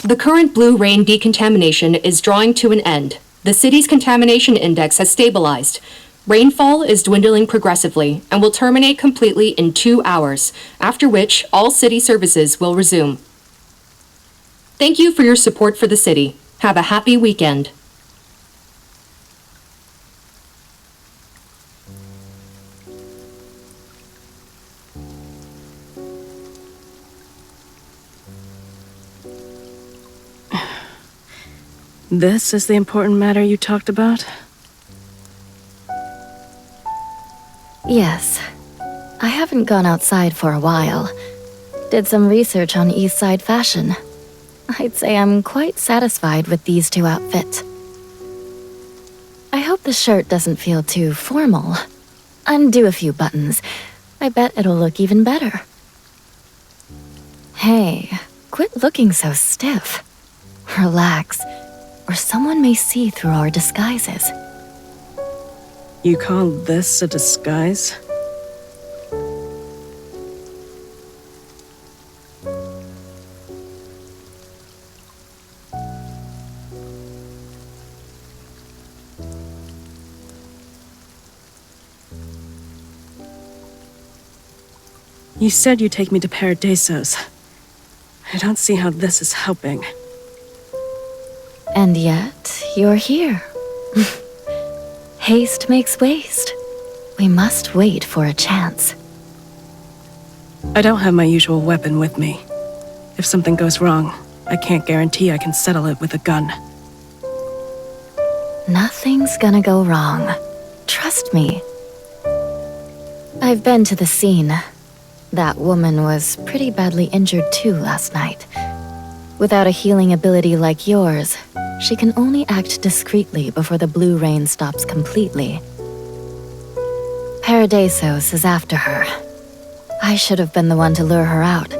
The current blue rain decontamination is drawing to an end. The city's contamination index has stabilized. Rainfall is dwindling progressively and will terminate completely in 2 hours, after which all city services will resume. Thank you for your support for the city. Have a happy weekend. This is the important matter you talked about? Yes. I haven't gone outside for a while. Did some research on East Side fashion. I'd say I'm quite satisfied with these two outfits. I hope the shirt doesn't feel too formal. Undo a few buttons. I bet it'll look even better. Hey, quit looking so stiff. Relax, or someone may see through our disguises. You call this a disguise? You said you'd take me to Paradiso's. I don't see how this is helping. And yet, you're here. Haste makes waste. We must wait for a chance. I don't have my usual weapon with me. If something goes wrong, I can't guarantee I can settle it with a gun. Nothing's gonna go wrong. Trust me. I've been to the scene. That woman was pretty badly injured too last night. Without a healing ability like yours, she can only act discreetly before the blue rain stops completely. Paradisos is after her. I should have been the one to lure her out,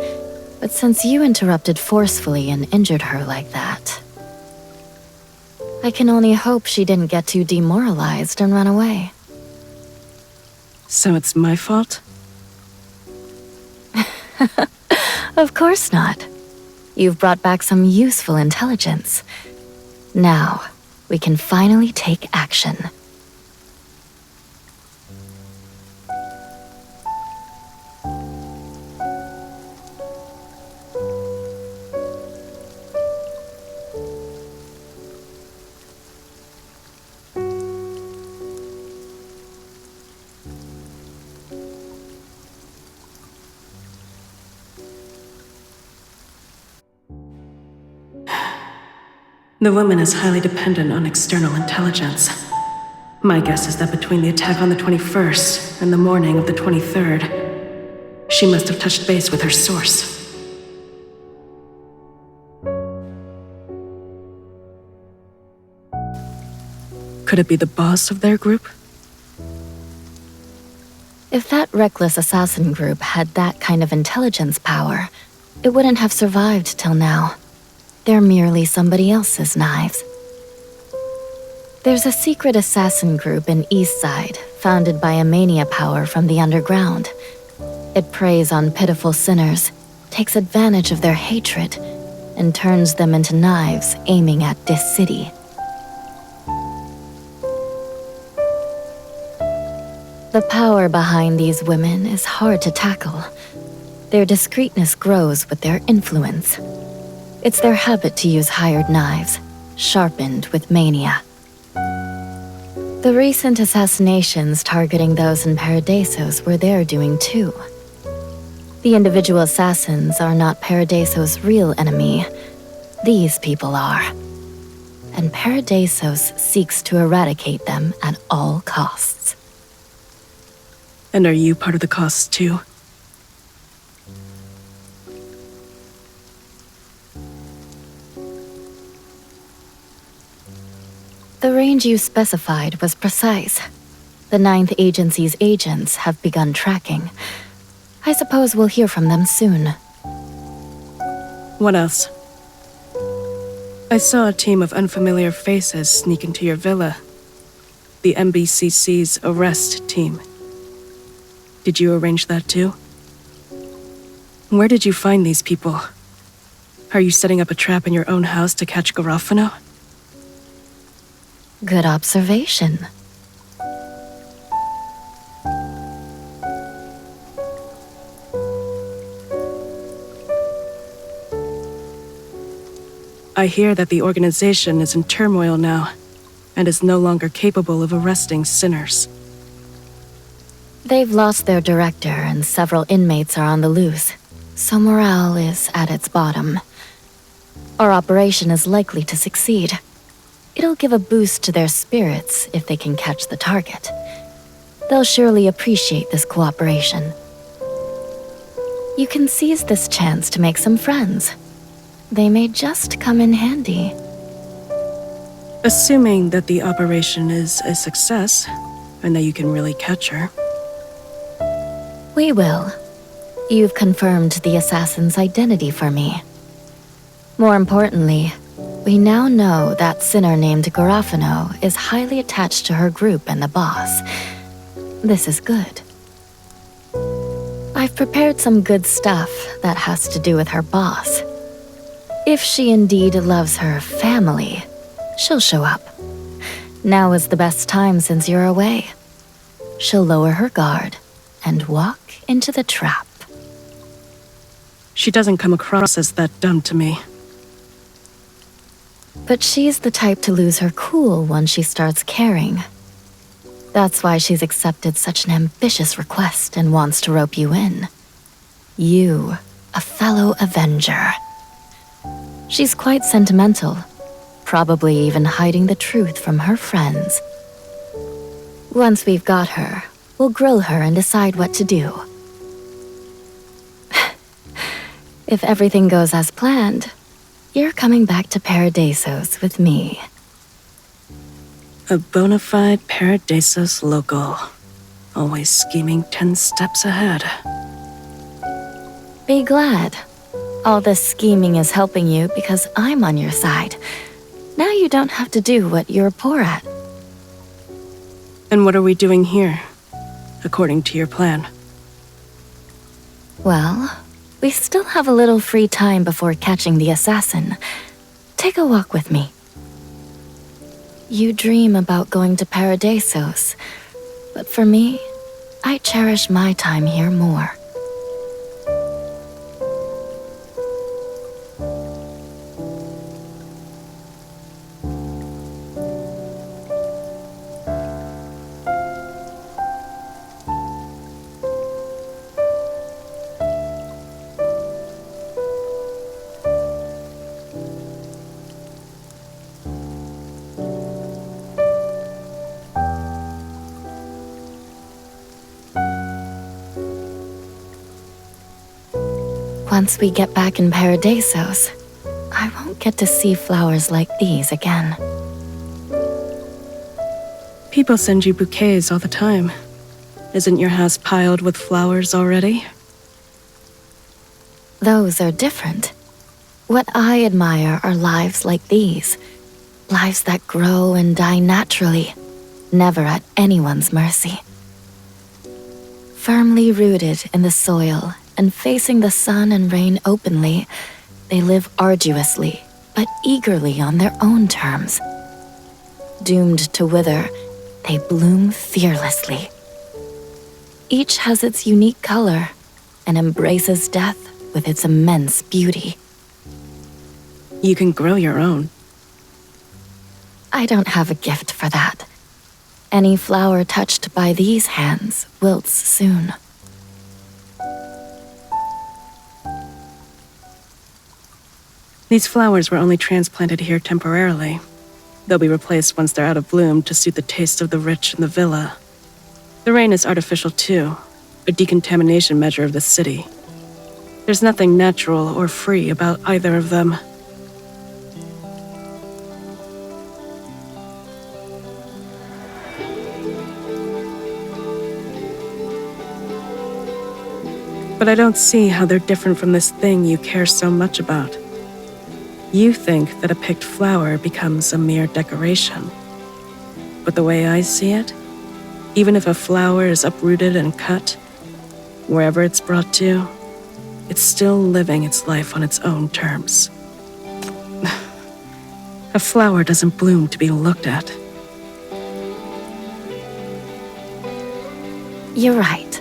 but since you interrupted forcefully and injured her like that, I can only hope she didn't get too demoralized and run away. So it's my fault? Of course not. You've brought back some useful intelligence. Now, we can finally take action. The woman is highly dependent on external intelligence. My guess is that between the attack on the 21st and the morning of the 23rd, she must have touched base with her source. Could it be the boss of their group? If that reckless assassin group had that kind of intelligence power, it wouldn't have survived till now. They're merely somebody else's knives. There's a secret assassin group in East Side, founded by a mania power from the underground. It preys on pitiful sinners, takes advantage of their hatred, and turns them into knives aiming at this city. The power behind these women is hard to tackle. Their discreetness grows with their influence. It's their habit to use hired knives, sharpened with mania. The recent assassinations targeting those in Paradiso's were their doing too. The individual assassins are not Paradiso's real enemy. These people are. And Paradiso's seeks to eradicate them at all costs. And are you part of the costs too? The range you specified was precise. The 9th Agency's agents have begun tracking. I suppose we'll hear from them soon. What else? I saw a team of unfamiliar faces sneak into your villa. The MBCC's arrest team. Did you arrange that too? Where did you find these people? Are you setting up a trap in your own house to catch Garofano? Good observation. I hear that the organization is in turmoil now, and is no longer capable of arresting sinners. They've lost their director and several inmates are on the loose, so morale is at its bottom. Our operation is likely to succeed. It'll give a boost to their spirits if they can catch the target. They'll surely appreciate this cooperation. You can seize this chance to make some friends. They may just come in handy. Assuming that the operation is a success, and that you can really catch her. We will. You've confirmed the assassin's identity for me. More importantly, we now know that sinner named Garofano is highly attached to her group and the boss. This is good. I've prepared some good stuff that has to do with her boss. If she indeed loves her family, she'll show up. Now is the best time since you're away. She'll lower her guard and walk into the trap. She doesn't come across as that dumb to me. But she's the type to lose her cool once she starts caring. That's why she's accepted such an ambitious request and wants to rope you in. You, a fellow Avenger. She's quite sentimental, probably even hiding the truth from her friends. Once we've got her, we'll grill her and decide what to do. If everything goes as planned, you're coming back to Paradisos with me. A bona fide Paradisos local. Always scheming 10 steps ahead. Be glad. All this scheming is helping you because I'm on your side. Now you don't have to do what you're poor at. And what are we doing here, according to your plan? Well, we still have a little free time before catching the assassin. Take a walk with me. You dream about going to Paradisos, but for me, I cherish my time here more. Once we get back in Paradisos, I won't get to see flowers like these again. People send you bouquets all the time. Isn't your house piled with flowers already? Those are different. What I admire are lives like these. Lives that grow and die naturally, never at anyone's mercy. Firmly rooted in the soil and facing the sun and rain openly, they live arduously, but eagerly on their own terms. Doomed to wither, they bloom fearlessly. Each has its unique color and embraces death with its immense beauty. You can grow your own. I don't have a gift for that. Any flower touched by these hands wilts soon. These flowers were only transplanted here temporarily. They'll be replaced once they're out of bloom to suit the taste of the rich in the villa. The rain is artificial too, a decontamination measure of the city. There's nothing natural or free about either of them. But I don't see how they're different from this thing you care so much about. You think that a picked flower becomes a mere decoration. But the way I see it, even if a flower is uprooted and cut, wherever it's brought to, it's still living its life on its own terms. A flower doesn't bloom to be looked at. You're right.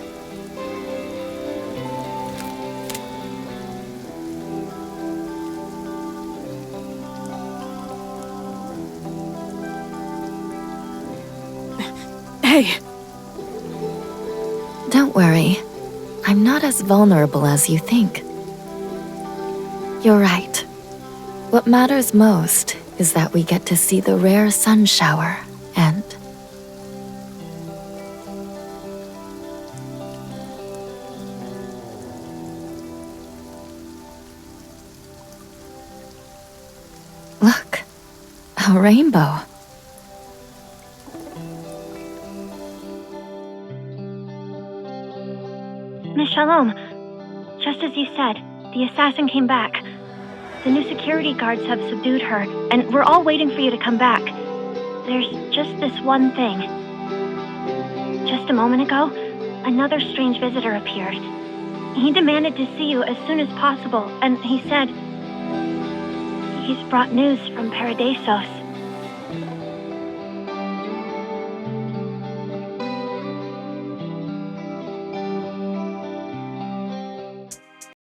Hey! Don't worry. I'm not as vulnerable as you think. You're right. What matters most is that we get to see the rare sun shower end. Look, a rainbow. Miss Shalom, just as you said, the assassin came back. The new security guards have subdued her, and we're all waiting for you to come back. There's just this one thing. Just a moment ago, another strange visitor appeared. He demanded to see you as soon as possible, and he said he's brought news from Paradisos.